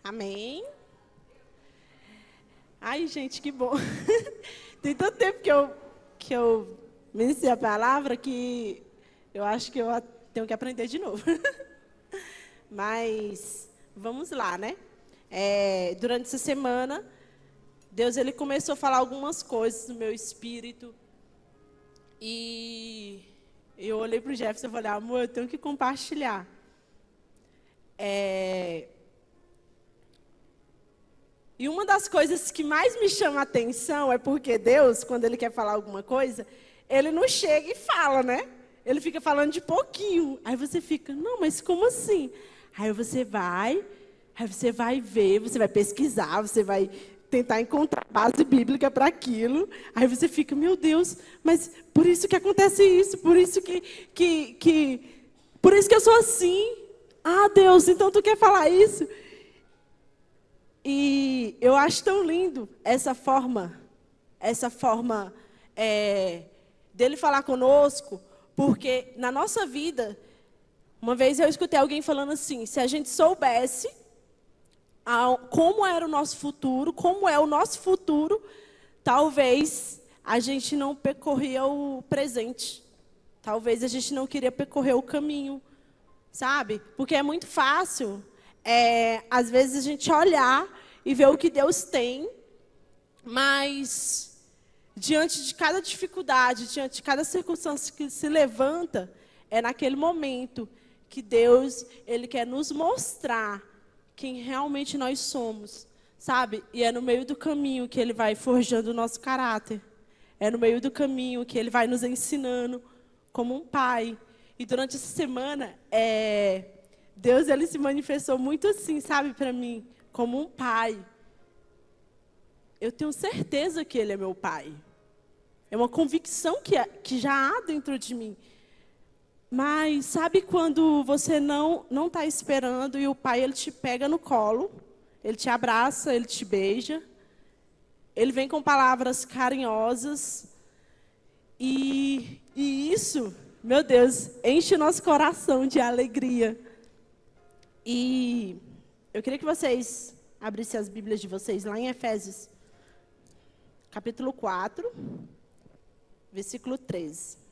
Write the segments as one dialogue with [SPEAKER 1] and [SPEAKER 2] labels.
[SPEAKER 1] Amém. Ai, gente, que bom. Tem tanto tempo que eu ministrei a palavra que eu acho que eu tenho que aprender de novo. Mas vamos lá, né? Durante essa semana, Deus ele começou a falar algumas coisas no meu espírito. E eu olhei para o Jefferson e falei, amor, eu tenho que compartilhar. E uma das coisas que mais me chama a atenção é porque Deus, quando Ele quer falar alguma coisa, Ele não chega e fala, né? Ele fica falando de pouquinho. Aí você fica, não, mas como assim? Aí você vai ver, você vai pesquisar, você vai tentar encontrar base bíblica para aquilo. Aí você fica, meu Deus, mas por isso que acontece isso, por isso por isso que eu sou assim. Ah, Deus, então tu quer falar isso? E eu acho tão lindo essa forma dele falar conosco, porque na nossa vida, uma vez eu escutei alguém falando assim, se a gente soubesse como era o nosso futuro, como é o nosso futuro, talvez a gente não percorria o presente. Talvez a gente não queria percorrer o caminho, sabe? Porque é muito fácil, às vezes, a gente olhar e ver o que Deus tem, mas diante de cada dificuldade, diante de cada circunstância que se levanta, é naquele momento que Deus ele quer nos mostrar quem realmente nós somos, sabe? E é no meio do caminho que Ele vai forjando o nosso caráter. É no meio do caminho que Ele vai nos ensinando como um pai. E durante essa semana, Deus ele se manifestou muito assim, sabe, para mim, como um pai. Eu tenho certeza que Ele é meu pai. É uma convicção que já há dentro de mim. Mas sabe quando você não está esperando e o pai ele te pega no colo, ele te abraça, ele te beija, ele vem com palavras carinhosas e isso, meu Deus, enche o nosso coração de alegria. E eu queria que vocês abrissem as Bíblias de vocês lá em Efésios, capítulo 4, versículo 13.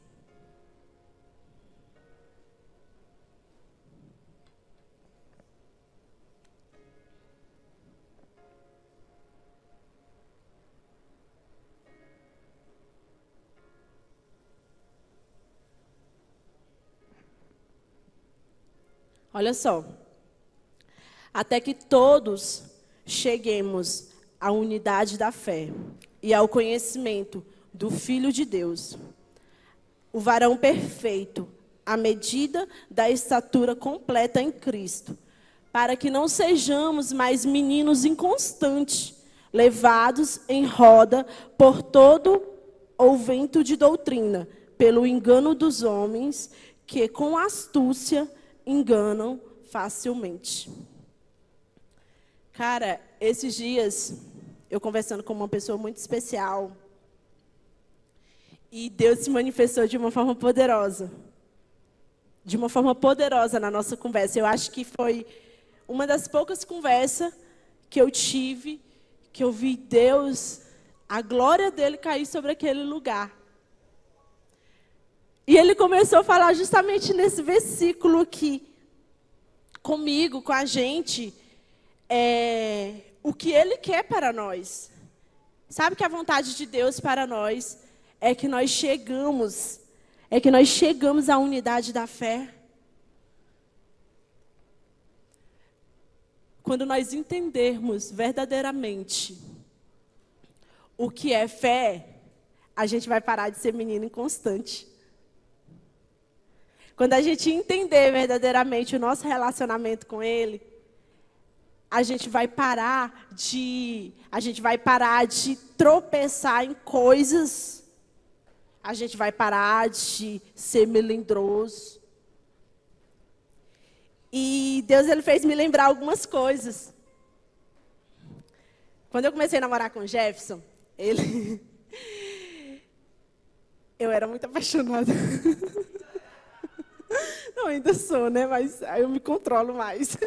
[SPEAKER 1] Olha só. Até que todos cheguemos à unidade da fé e ao conhecimento do Filho de Deus, o varão perfeito, à medida da estatura completa em Cristo, para que não sejamos mais meninos inconstantes, levados em roda por todo o vento de doutrina, pelo engano dos homens, que com astúcia enganam facilmente. Cara, esses dias, eu conversando com uma pessoa muito especial, e Deus se manifestou de uma forma poderosa. De uma forma poderosa na nossa conversa. Eu acho que foi uma das poucas conversas que eu tive, que eu vi Deus, a glória dele cair sobre aquele lugar. E ele começou a falar justamente nesse versículo aqui, comigo, com a gente, o que Ele quer para nós. Sabe que a vontade de Deus para nós é que nós chegamos à unidade da fé. Quando nós entendermos verdadeiramente o que é fé, a gente vai parar de ser menino inconstante. Quando a gente entender verdadeiramente o nosso relacionamento com Ele, a gente vai parar de tropeçar em coisas, a gente vai parar de ser melindroso. E Deus ele fez me lembrar algumas coisas. Quando eu comecei a namorar com o Jefferson, eu era muito apaixonada. Não, ainda sou, né? Mas aí eu me controlo mais.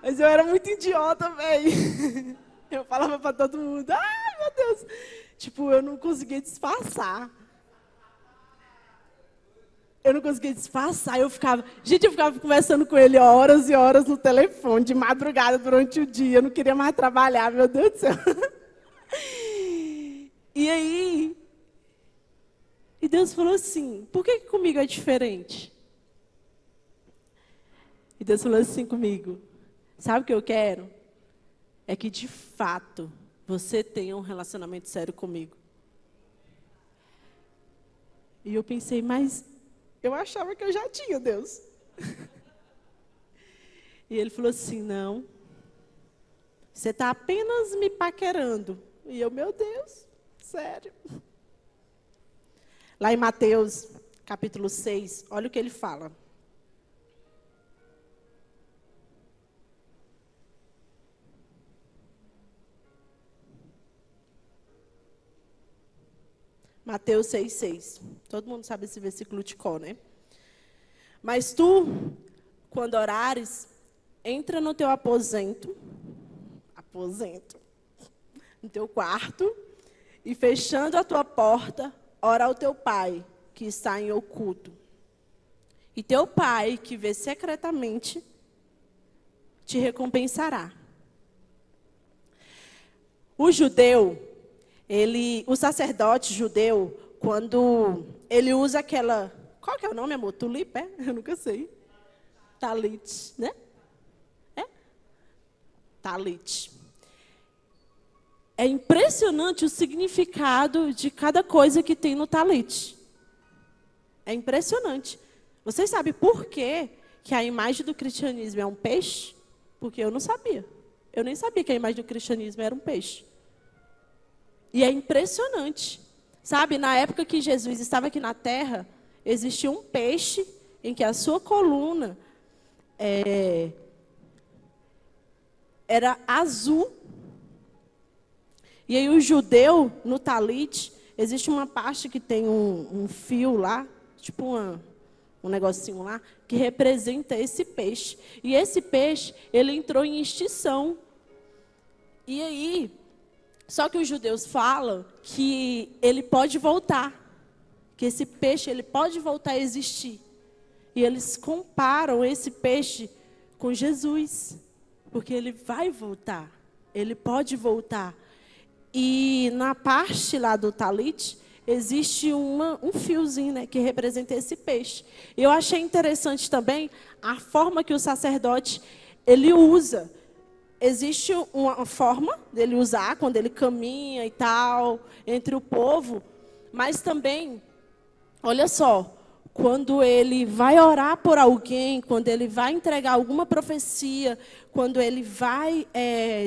[SPEAKER 1] Mas eu era muito idiota, velho. Eu falava para todo mundo, ai, meu Deus. Tipo, eu não conseguia disfarçar. Eu ficava conversando com ele horas e horas no telefone, de madrugada, durante o dia. Eu não queria mais trabalhar, meu Deus do céu. E aí, e Deus falou assim, por que comigo é diferente? E Deus falou assim comigo, sabe o que eu quero? É que, de fato, você tenha um relacionamento sério comigo. E eu pensei, mas eu achava que eu já tinha, Deus. E ele falou assim, não, você está apenas me paquerando. E eu, meu Deus, sério. Lá em Mateus, capítulo 6, olha o que ele fala. Mateus 6,6. Todo mundo sabe esse versículo de cor, né? Mas tu, quando orares, entra no teu aposento, no teu quarto, e fechando a tua porta, ora ao teu pai, que está em oculto. E teu pai, que vê secretamente, te recompensará. O judeu, o sacerdote judeu, quando ele usa aquela... Qual que é o nome, amor? Tulipa, é? Eu nunca sei. Talit, né? É? Talit. É impressionante o significado de cada coisa que tem no talit. É impressionante. Vocês sabem por quê que a imagem do cristianismo é um peixe? Porque eu não sabia. Eu nem sabia que a imagem do cristianismo era um peixe. E é impressionante. Sabe, na época que Jesus estava aqui na terra, existia um peixe em que a sua coluna era azul. E aí o judeu, no talit, existe uma parte que tem um fio lá, tipo um negocinho lá, que representa esse peixe. E esse peixe, ele entrou em extinção. E aí, só que os judeus falam que ele pode voltar, que esse peixe ele pode voltar a existir. E eles comparam esse peixe com Jesus, porque ele vai voltar, ele pode voltar. E na parte lá do talit, existe um fiozinho, né, que representa esse peixe. Eu achei interessante também a forma que o sacerdote ele usa. Existe uma forma dele usar quando ele caminha e tal, entre o povo, mas também, olha só, quando ele vai orar por alguém, quando ele vai entregar alguma profecia, quando ele vai,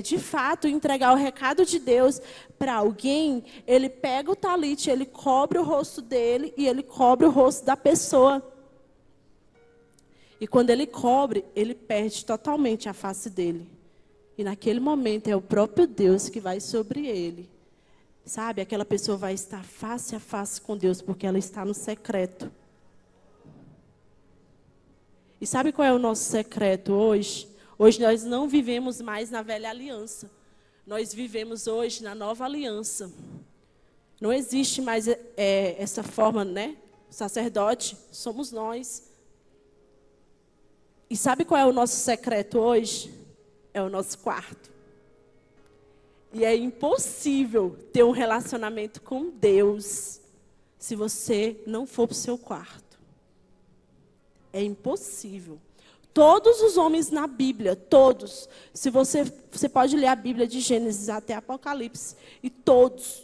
[SPEAKER 1] de fato, entregar o recado de Deus para alguém, ele pega o talit, ele cobre o rosto dele e ele cobre o rosto da pessoa. E quando ele cobre, ele perde totalmente a face dele. E naquele momento é o próprio Deus que vai sobre ele. Sabe, aquela pessoa vai estar face a face com Deus, porque ela está no secreto. E sabe qual é o nosso secreto hoje? Hoje nós não vivemos mais na velha aliança. Nós vivemos hoje na nova aliança. Não existe mais essa forma, né? O sacerdote somos nós. E sabe qual é o nosso secreto hoje? É o nosso quarto. E é impossível ter um relacionamento com Deus se você não for para o seu quarto. É impossível. Todos os homens na Bíblia, todos, se você pode ler a Bíblia de Gênesis até Apocalipse, e todos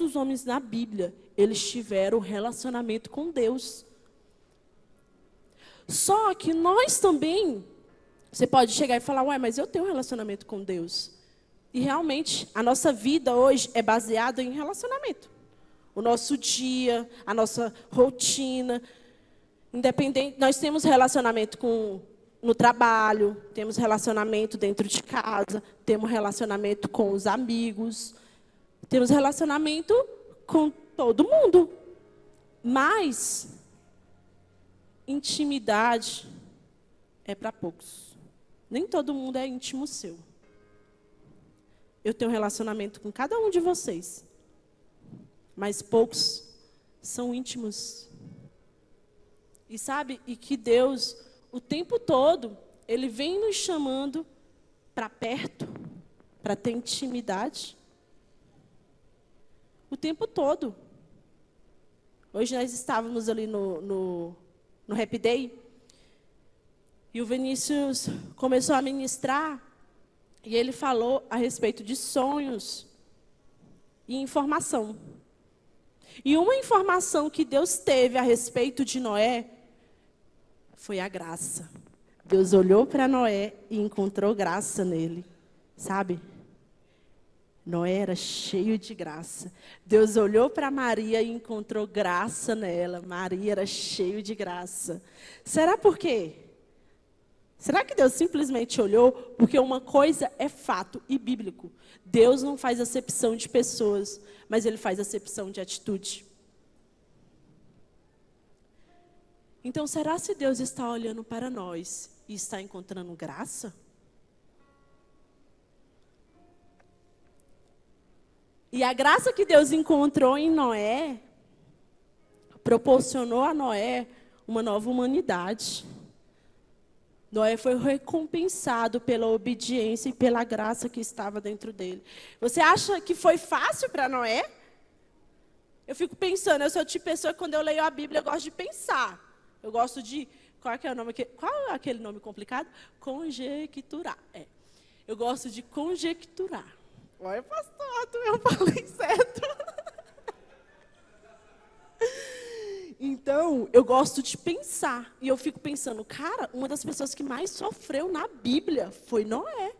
[SPEAKER 1] os homens na Bíblia, eles tiveram um relacionamento com Deus. Só que nós também, você pode chegar e falar, ué, mas eu tenho um relacionamento com Deus. E realmente, a nossa vida hoje é baseada em relacionamento. O nosso dia, a nossa rotina, independente, nós temos relacionamento no trabalho, temos relacionamento dentro de casa, temos relacionamento com os amigos, temos relacionamento com todo mundo. Mas intimidade é para poucos. Nem todo mundo é íntimo seu. Eu tenho um relacionamento com cada um de vocês, mas poucos são íntimos. E sabe, e que Deus, o tempo todo, Ele vem nos chamando para perto, para ter intimidade. O tempo todo. Hoje nós estávamos ali no Happy Day, e o Vinícius começou a ministrar, e ele falou a respeito de sonhos e informação. E uma informação que Deus teve a respeito de Noé foi a graça. Deus olhou para Noé e encontrou graça nele, sabe? Noé era cheio de graça. Deus olhou para Maria e encontrou graça nela. Maria era cheio de graça. Será por quê? Será que Deus simplesmente olhou? Porque uma coisa é fato e bíblico. Deus não faz acepção de pessoas, mas Ele faz acepção de atitude. Então, será se Deus está olhando para nós e está encontrando graça? E a graça que Deus encontrou em Noé, proporcionou a Noé uma nova humanidade. Noé foi recompensado pela obediência e pela graça que estava dentro dele. Você acha que foi fácil para Noé? Eu fico pensando, eu sou o tipo de pessoa que quando eu leio a Bíblia, eu gosto de pensar. Eu gosto de, qual é aquele nome complicado? Conjecturar. Eu gosto de conjecturar. Olha, pastor, eu falei certo. Então, eu gosto de pensar. E eu fico pensando, cara, uma das pessoas que mais sofreu na Bíblia foi Noé.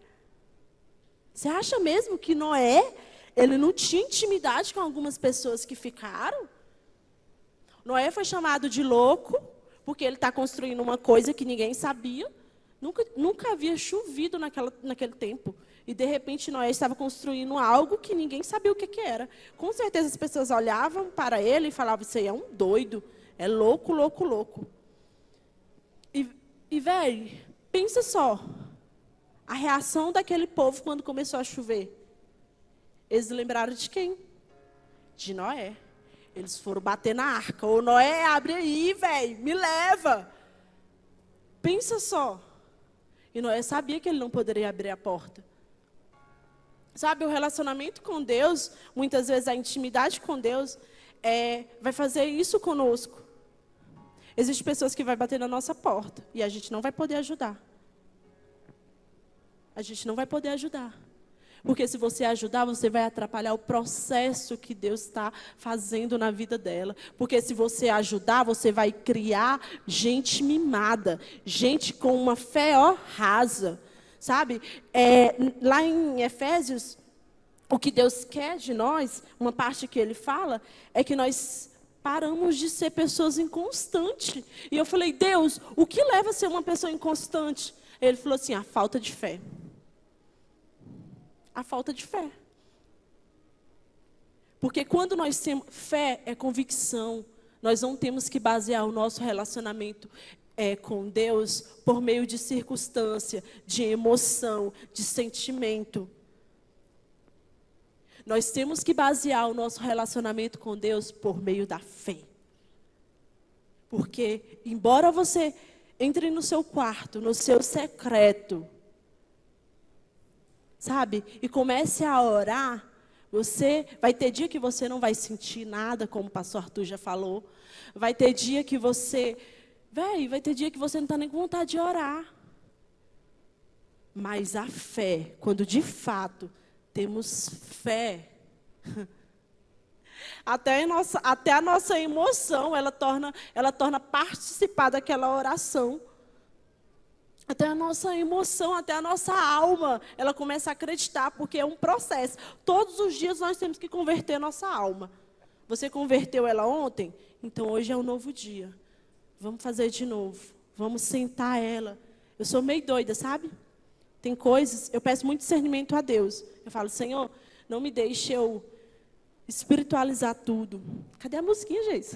[SPEAKER 1] Você acha mesmo que Noé, ele não tinha intimidade com algumas pessoas que ficaram? Noé foi chamado de louco, porque ele está construindo uma coisa que ninguém sabia. Nunca havia chovido naquele tempo. E, de repente, Noé estava construindo algo que ninguém sabia o que era. Com certeza, as pessoas olhavam para ele e falavam, isso aí é um doido. É louco, louco, louco. E velho, pensa só. A reação daquele povo quando começou a chover. Eles lembraram de quem? De Noé. Eles foram bater na arca. Ô, Noé, abre aí, velho. Me leva. Pensa só. E Noé sabia que ele não poderia abrir a porta. Sabe, o relacionamento com Deus, muitas vezes a intimidade com Deus, vai fazer isso conosco. Existem pessoas que vão bater na nossa porta e a gente não vai poder ajudar. A gente não vai poder ajudar. Porque se você ajudar, você vai atrapalhar o processo que Deus está fazendo na vida dela. Porque se você ajudar, você vai criar gente mimada, gente com uma fé rasa. Sabe? Lá em Efésios, o que Deus quer de nós, uma parte que Ele fala, é que nós paramos de ser pessoas inconstantes. E eu falei, Deus, o que leva a ser uma pessoa inconstante? Ele falou assim, a falta de fé. A falta de fé. Porque quando nós temos fé, é convicção. Nós não temos que basear o nosso relacionamento com Deus por meio de circunstância, de emoção, de sentimento. Nós temos que basear o nosso relacionamento com Deus por meio da fé. Porque, embora você entre no seu quarto, no seu secreto, sabe, e comece a orar, você vai ter dia que você não vai sentir nada, como o pastor Arthur já falou. Vai ter dia que você... vai ter dia que você não está nem com vontade de orar. Mas a fé, quando de fato temos fé, até a nossa emoção, ela torna participar daquela oração. Até a nossa emoção, até a nossa alma, ela começa a acreditar, porque é um processo. Todos os dias nós temos que converter a nossa alma. Você converteu ela ontem? Então hoje é um novo dia. Vamos fazer de novo. Vamos sentar ela. Eu sou meio doida, sabe? Tem coisas, eu peço muito discernimento a Deus. Eu falo, Senhor, não me deixe eu espiritualizar tudo. Cadê a musiquinha, gente?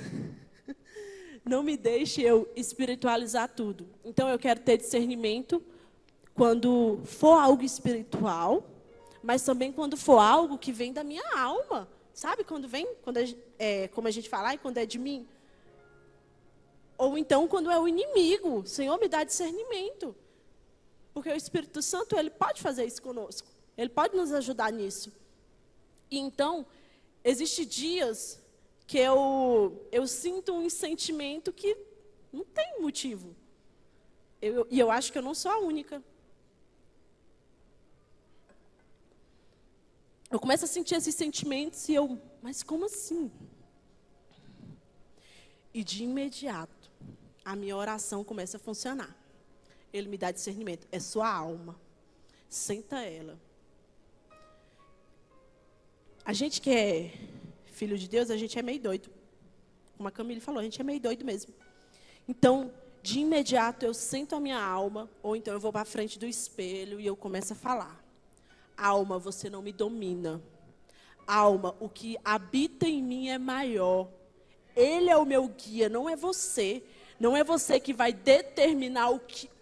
[SPEAKER 1] Não me deixe eu espiritualizar tudo. Então eu quero ter discernimento quando for algo espiritual, mas também quando for algo que vem da minha alma. Sabe quando vem? Como a gente fala, quando é de mim. Ou então quando é o inimigo. Senhor, me dá discernimento. Porque o Espírito Santo, ele pode fazer isso conosco. Ele pode nos ajudar nisso. E então, existem dias que eu sinto um sentimento que não tem motivo. E eu acho que eu não sou a única. Eu começo a sentir esses sentimentos e mas como assim? E de imediato, a minha oração começa a funcionar. Ele me dá discernimento. É sua alma. Senta ela. A gente que é filho de Deus, a gente é meio doido. Como a Camille falou, a gente é meio doido mesmo. Então, de imediato, eu sento a minha alma, ou então eu vou para a frente do espelho e eu começo a falar. Alma, você não me domina. Alma, o que habita em mim é maior. Ele é o meu guia, não é você. Não é você que vai determinar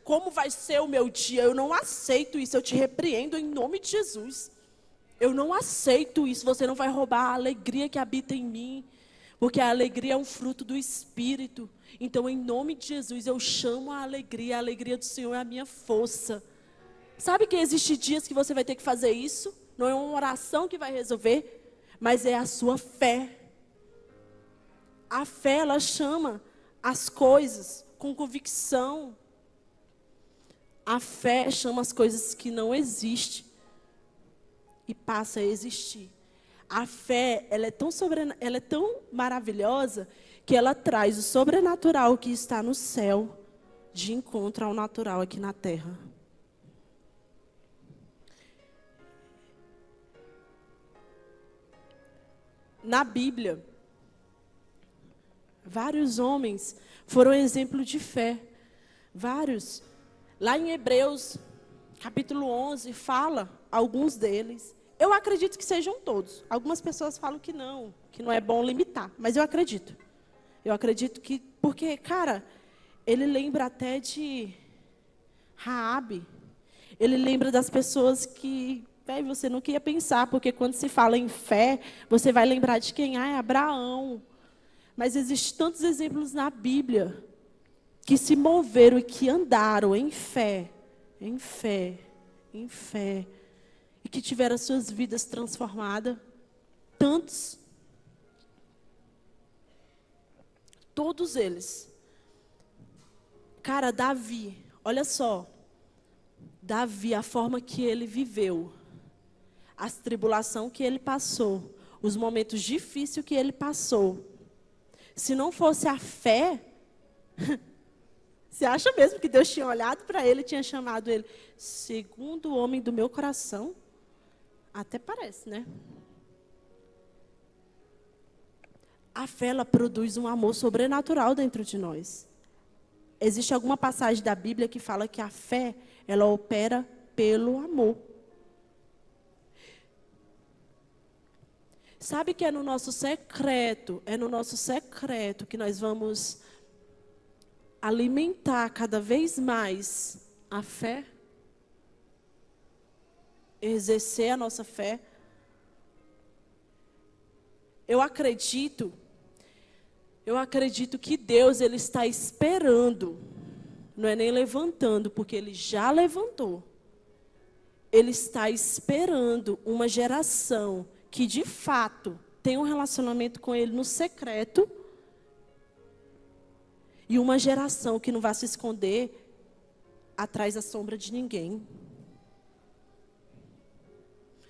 [SPEAKER 1] como vai ser o meu dia. Eu não aceito isso, eu te repreendo em nome de Jesus. Eu não aceito isso, você não vai roubar a alegria que habita em mim. Porque a alegria é um fruto do Espírito. Então, em nome de Jesus, eu chamo a alegria do Senhor é a minha força. Sabe que existem dias que você vai ter que fazer isso? Não é uma oração que vai resolver, mas é a sua fé. A fé, ela chama as coisas com convicção. A fé chama as coisas que não existem e passa a existir. A fé, ela é tão maravilhosa que ela traz o sobrenatural que está no céu de encontro ao natural aqui na terra. Na Bíblia, vários homens foram exemplo de fé. Vários. Lá em Hebreus, capítulo 11, fala alguns deles. Eu acredito que sejam todos. Algumas pessoas falam que não é bom limitar. Mas eu acredito. Eu acredito que... Porque, cara, ele lembra até de Raabe. Ele lembra das pessoas que... você nunca ia pensar, porque quando se fala em fé, você vai lembrar de quem? É Abraão. Mas existem tantos exemplos na Bíblia que se moveram e que andaram em fé, em fé, em fé, e que tiveram as suas vidas transformadas. Tantos. Todos eles. Cara, Davi, olha só. Davi, a forma que ele viveu, as tribulações que ele passou, os momentos difíceis que ele passou. Se não fosse a fé, você acha mesmo que Deus tinha olhado para ele e tinha chamado ele segundo o homem do meu coração? Até parece, né? A fé, ela produz um amor sobrenatural dentro de nós. Existe alguma passagem da Bíblia que fala que a fé, ela opera pelo amor. Sabe que é no nosso secreto que nós vamos alimentar cada vez mais a fé? Exercer a nossa fé? Eu acredito que Deus, ele está esperando, não é nem levantando, porque ele já levantou. Ele está esperando uma geração que de fato tem um relacionamento com ele no secreto, e uma geração que não vai se esconder atrás da sombra de ninguém.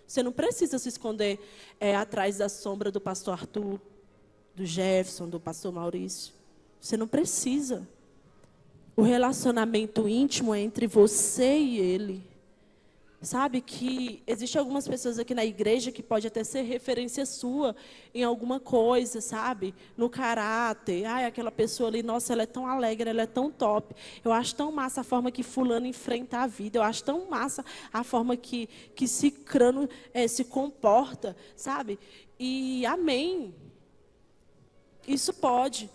[SPEAKER 1] Você não precisa se esconder atrás da sombra do pastor Arthur, do Jefferson, do pastor Maurício. Você não precisa. O relacionamento íntimo é entre você e ele. Sabe que existem algumas pessoas aqui na igreja que pode até ser referência sua em alguma coisa, sabe? No caráter. Ai, aquela pessoa ali, nossa, ela é tão alegre, ela é tão top. Eu acho tão massa a forma que fulano enfrenta a vida. Eu acho tão massa a forma que cicrano se comporta, sabe? E amém. Isso pode.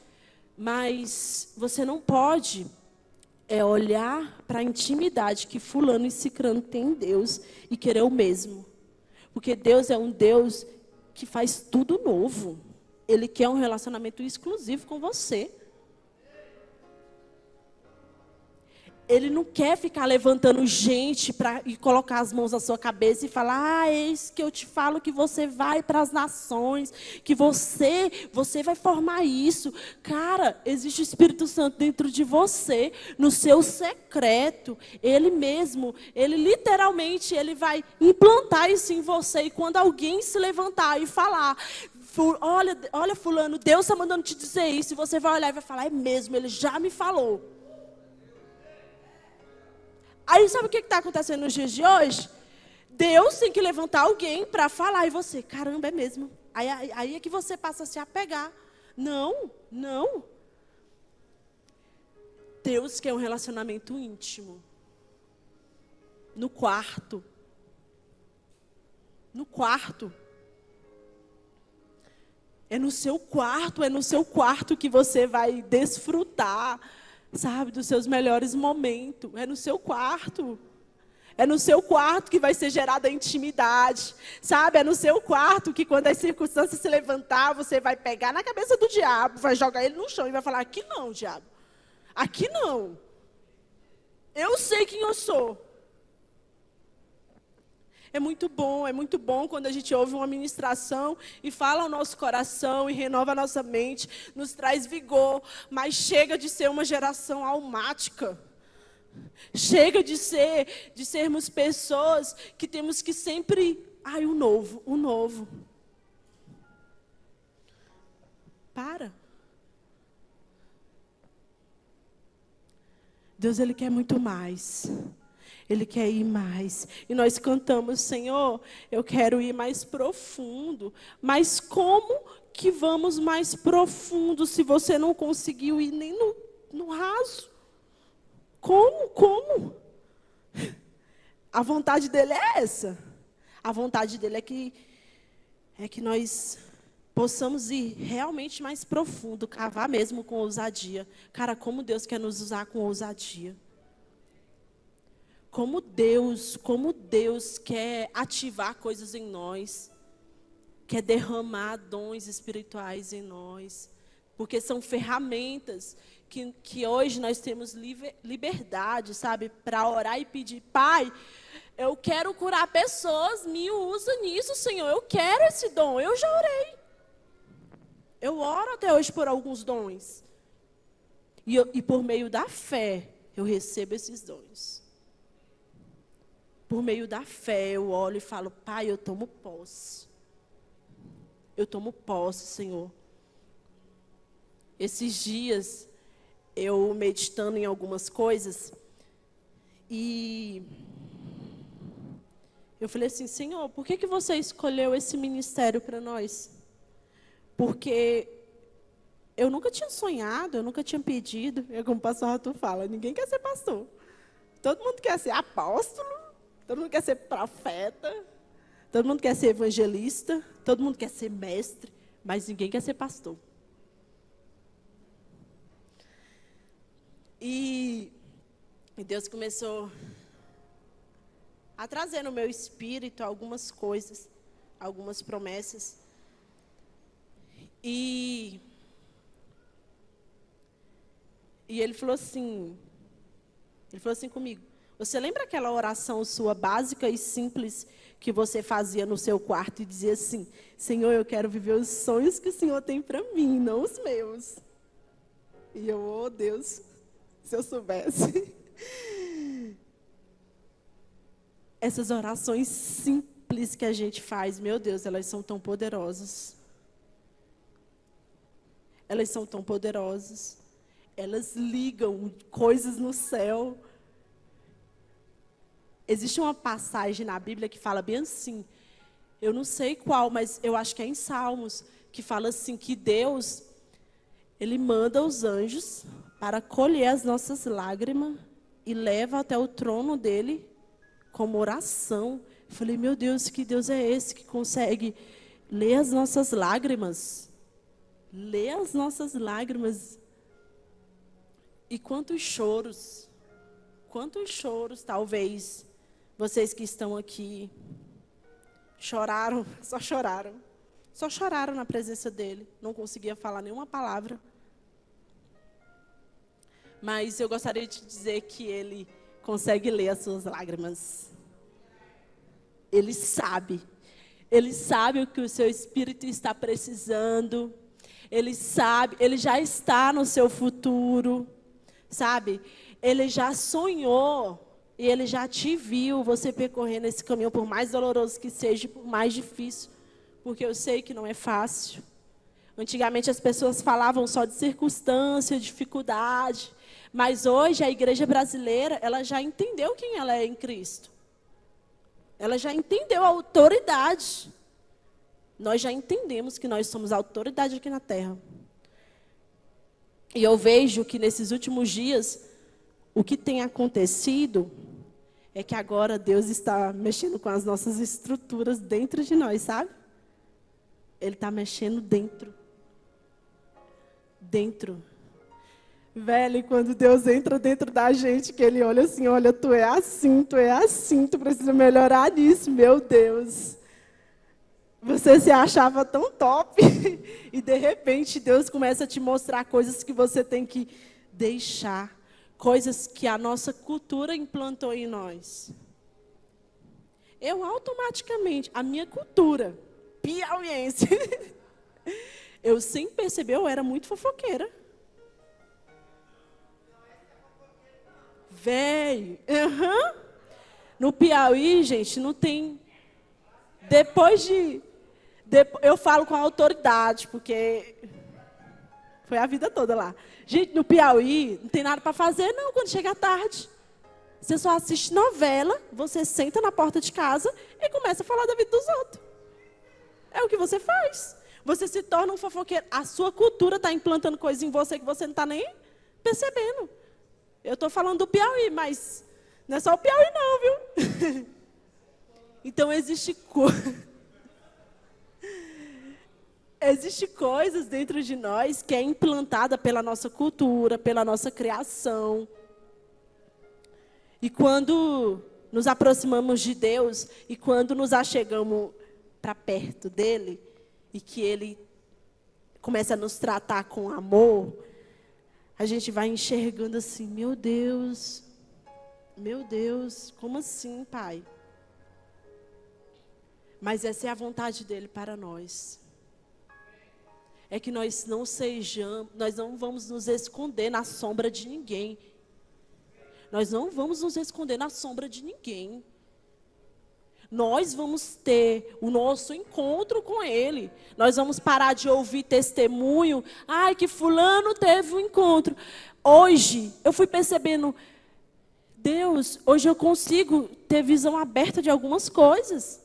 [SPEAKER 1] Mas você não pode É olhar para a intimidade que fulano e cicrano têm em Deus e querer o mesmo. Porque Deus é um Deus que faz tudo novo. Ele quer um relacionamento exclusivo com você. Ele não quer ficar levantando gente e colocar as mãos na sua cabeça e falar: ah, eis que eu te falo que você vai para as nações, que você vai formar isso. Cara, existe o Espírito Santo dentro de você, no seu secreto. Ele mesmo, ele literalmente, ele vai implantar isso em você. E quando alguém se levantar e falar: olha fulano, Deus está mandando te dizer isso, e você vai olhar e vai falar: é mesmo, ele já me falou. Aí sabe o que está acontecendo nos dias de hoje? Deus tem que levantar alguém para falar, e você, caramba, é mesmo. Aí é que você passa a se apegar. Não, não. Deus quer um relacionamento íntimo. No quarto. No quarto. É no seu quarto que você vai desfrutar, sabe, dos seus melhores momentos. É no seu quarto. É no seu quarto que vai ser gerada a intimidade, sabe? É no seu quarto que, quando as circunstâncias se levantar, você vai pegar na cabeça do diabo, vai jogar ele no chão e vai falar: aqui não, diabo. Aqui não. Eu sei quem eu sou. É muito bom quando a gente ouve uma ministração e fala ao nosso coração e renova a nossa mente, nos traz vigor, mas chega de ser uma geração almática. Chega de sermos pessoas que temos que sempre, o novo. Para. Deus, Ele quer muito mais. Ele quer ir mais. E nós cantamos: Senhor, eu quero ir mais profundo. Mas como que vamos mais profundo se você não conseguiu ir nem no raso? Como? A vontade dele é essa. A vontade dele é que nós possamos ir realmente mais profundo, cavar mesmo com ousadia. Cara, como Deus quer nos usar com ousadia. Como Deus quer ativar coisas em nós. Quer derramar dons espirituais em nós. Porque são ferramentas que hoje nós temos liberdade, sabe, para orar e pedir: Pai, eu quero curar pessoas, me usa nisso, Senhor, eu quero esse dom. Eu já orei. Eu oro até hoje por alguns dons. E por meio da fé, eu recebo esses dons. Por meio da fé, eu olho e falo: Pai, eu tomo posse. Eu tomo posse, Senhor. Esses dias, eu meditando em algumas coisas, e eu falei assim: Senhor, por que você escolheu esse ministério para nós? Porque eu nunca tinha sonhado, eu nunca tinha pedido. É como o pastor Arthur fala: ninguém quer ser pastor. Todo mundo quer ser apóstolo, todo mundo quer ser profeta, todo mundo quer ser evangelista, todo mundo quer ser mestre, mas ninguém quer ser pastor. E Deus começou a trazer no meu espírito algumas coisas, algumas promessas. E ele falou assim comigo: você lembra aquela oração sua básica e simples que você fazia no seu quarto e dizia assim: Senhor, eu quero viver os sonhos que o Senhor tem para mim, não os meus. E eu: oh Deus, se eu soubesse. Essas orações simples que a gente faz, meu Deus, elas são tão poderosas. Elas são tão poderosas. Elas ligam coisas no céu. Existe uma passagem na Bíblia que fala bem assim, eu não sei qual, mas eu acho que é em Salmos, que fala assim, que Deus, Ele manda os anjos para colher as nossas lágrimas e leva até o trono dele como oração. Eu falei: meu Deus, que Deus é esse que consegue ler as nossas lágrimas? Ler as nossas lágrimas. E quantos choros, quantos choros, talvez, vocês que estão aqui, choraram, só choraram. Só choraram na presença dele. Não conseguia falar nenhuma palavra. Mas eu gostaria de dizer que ele consegue ler as suas lágrimas. Ele sabe. Ele sabe o que o seu espírito está precisando. Ele sabe, ele já está no seu futuro. Sabe? Ele já sonhou. E ele já te viu você percorrendo esse caminho, por mais doloroso que seja, por mais difícil. Porque eu sei que não é fácil. Antigamente as pessoas falavam só de circunstância, dificuldade. Mas hoje a igreja brasileira, ela já entendeu quem ela é em Cristo. Ela já entendeu a autoridade. Nós já entendemos que nós somos a autoridade aqui na terra. E eu vejo que nesses últimos dias, o que tem acontecido é que agora Deus está mexendo com as nossas estruturas dentro de nós, sabe? Ele está mexendo dentro. Dentro. Velho, quando Deus entra dentro da gente, que Ele olha assim, olha, tu é assim, tu precisa melhorar nisso, meu Deus. Você se achava tão top, e de repente Deus começa a te mostrar coisas que você tem que deixar, coisas que a nossa cultura implantou em nós. Eu automaticamente, a minha cultura piauiense, eu sem perceber, eu era muito fofoqueira. Velho, no Piauí, gente, não tem... Eu falo com a autoridade, porque foi a vida toda lá. Gente, no Piauí, não tem nada para fazer, não, quando chega à tarde. Você só assiste novela, você senta na porta de casa e começa a falar da vida dos outros. É o que você faz. Você se torna um fofoqueiro. A sua cultura está implantando coisas em você que você não está nem percebendo. Eu estou falando do Piauí, mas não é só o Piauí não, viu? Então, existe coisas dentro de nós que é implantada pela nossa cultura, pela nossa criação. E quando nos aproximamos de Deus, e quando nos achegamos para perto dEle, e que Ele começa a nos tratar com amor, a gente vai enxergando assim, meu Deus, como assim, Pai? Mas essa é a vontade dEle para nós. É que nós não vamos nos esconder na sombra de ninguém. Nós não vamos nos esconder na sombra de ninguém. Nós vamos ter o nosso encontro com Ele. Nós vamos parar de ouvir testemunho. Ai, que fulano teve um encontro. Hoje, eu fui percebendo, Deus, hoje eu consigo ter visão aberta de algumas coisas.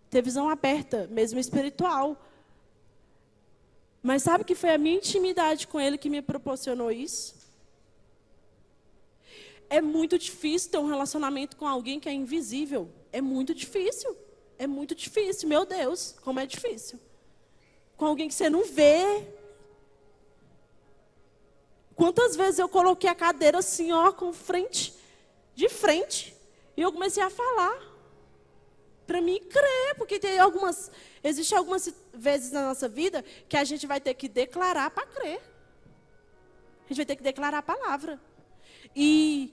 [SPEAKER 1] Ter visão aberta, mesmo espiritual. Mas sabe que foi a minha intimidade com Ele que me proporcionou isso? É muito difícil ter um relacionamento com alguém que é invisível. É muito difícil. É muito difícil. Meu Deus, como é difícil. Com alguém que você não vê. Quantas vezes eu coloquei a cadeira assim, ó, de frente. E eu comecei a falar. Para mim crer, porque existem algumas vezes na nossa vida que a gente vai ter que declarar para crer. A gente vai ter que declarar a palavra. E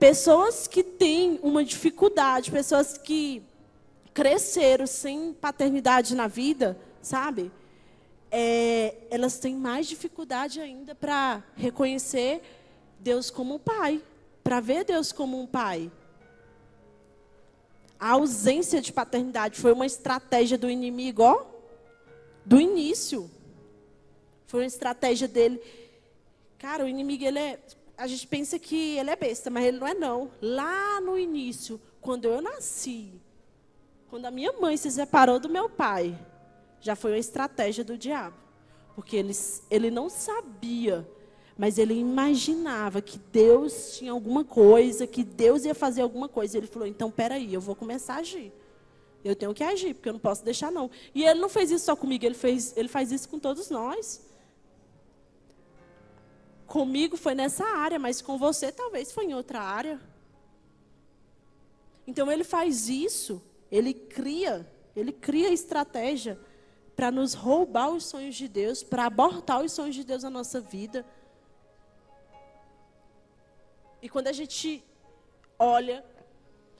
[SPEAKER 1] pessoas que têm uma dificuldade, pessoas que cresceram sem paternidade na vida, sabe? Elas têm mais dificuldade ainda para reconhecer Deus como um pai, para ver Deus como um pai. A ausência de paternidade foi uma estratégia do inimigo, ó, do início. Foi uma estratégia dele. Cara, o inimigo, a gente pensa que ele é besta, mas ele não é não. Lá no início, quando eu nasci, quando a minha mãe se separou do meu pai, já foi uma estratégia do diabo. Porque ele não sabia, mas ele imaginava que Deus tinha alguma coisa, que Deus ia fazer alguma coisa. Ele falou, então, peraí, eu vou começar a agir. Eu tenho que agir, porque eu não posso deixar, não. E ele não fez isso só comigo, ele faz isso com todos nós. Comigo foi nessa área, mas com você talvez foi em outra área. Então ele faz isso, ele cria estratégia para nos roubar os sonhos de Deus, para abortar os sonhos de Deus na nossa vida. E quando a gente olha,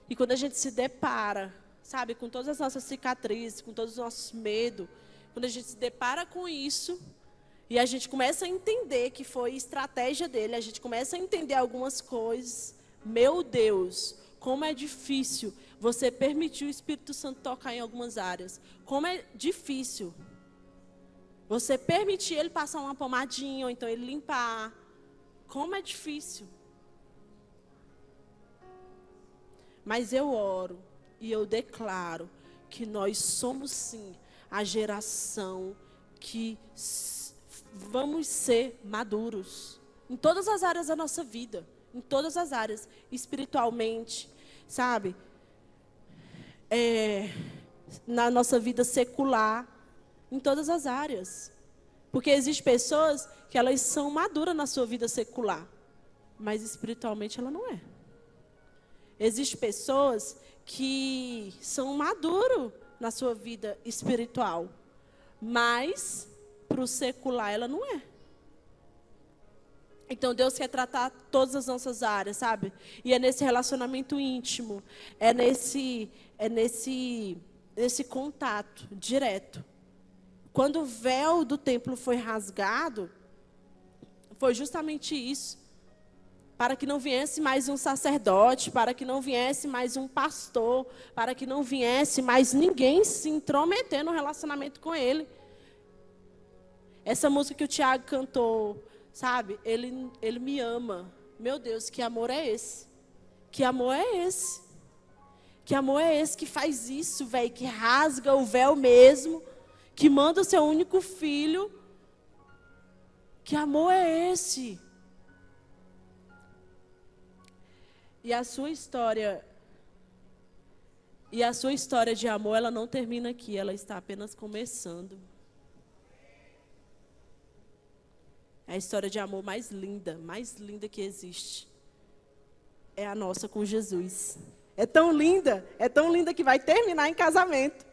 [SPEAKER 1] e quando a gente se depara, sabe, com todas as nossas cicatrizes, com todos os nossos medos, quando a gente se depara com isso, e a gente começa a entender que foi estratégia dele, a gente começa a entender algumas coisas, meu Deus, como é difícil você permitir o Espírito Santo tocar em algumas áreas. Como é difícil você permitir ele passar uma pomadinha, ou então ele limpar. Como é difícil. Mas eu oro e eu declaro que nós somos sim a geração que vamos ser maduros em todas as áreas da nossa vida, em todas as áreas, espiritualmente, sabe? Na nossa vida secular, em todas as áreas. Porque existem pessoas que elas são maduras na sua vida secular, mas espiritualmente ela não é. Existem pessoas que são maduras na sua vida espiritual, mas para o secular ela não é. Então Deus quer tratar todas as nossas áreas, sabe? E é nesse relacionamento íntimo, é nesse contato direto. Quando o véu do templo foi rasgado, foi justamente isso. Para que não viesse mais um sacerdote, para que não viesse mais um pastor, para que não viesse mais ninguém se intrometer no relacionamento com ele. Essa música que o Tiago cantou, sabe? Ele me ama. Meu Deus, que amor é esse? Que amor é esse? Que amor é esse que faz isso, velho? Que rasga o véu mesmo, que manda o seu único filho. Que amor é esse? E a sua história de amor, ela não termina aqui, ela está apenas começando. É a história de amor mais linda que existe. É a nossa com Jesus. É tão linda que vai terminar em casamento.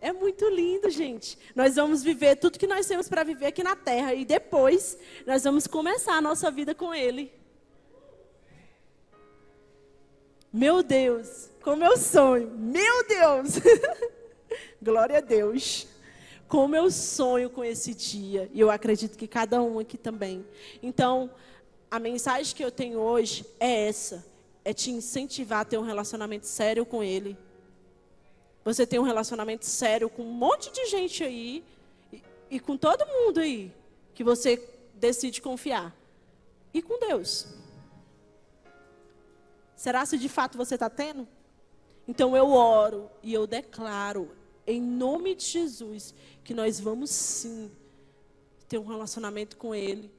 [SPEAKER 1] É muito lindo, gente. Nós vamos viver tudo que nós temos para viver aqui na terra. E depois, nós vamos começar a nossa vida com Ele. Meu Deus, como eu sonho. Meu Deus. Glória a Deus. Como eu sonho com esse dia. E eu acredito que cada um aqui também. Então, a mensagem que eu tenho hoje é essa. É te incentivar a ter um relacionamento sério com Ele. Você tem um relacionamento sério com um monte de gente aí, e com todo mundo aí, que você decide confiar. E com Deus. Será se de fato você está tendo? Então eu oro e eu declaro, em nome de Jesus, que nós vamos sim ter um relacionamento com Ele.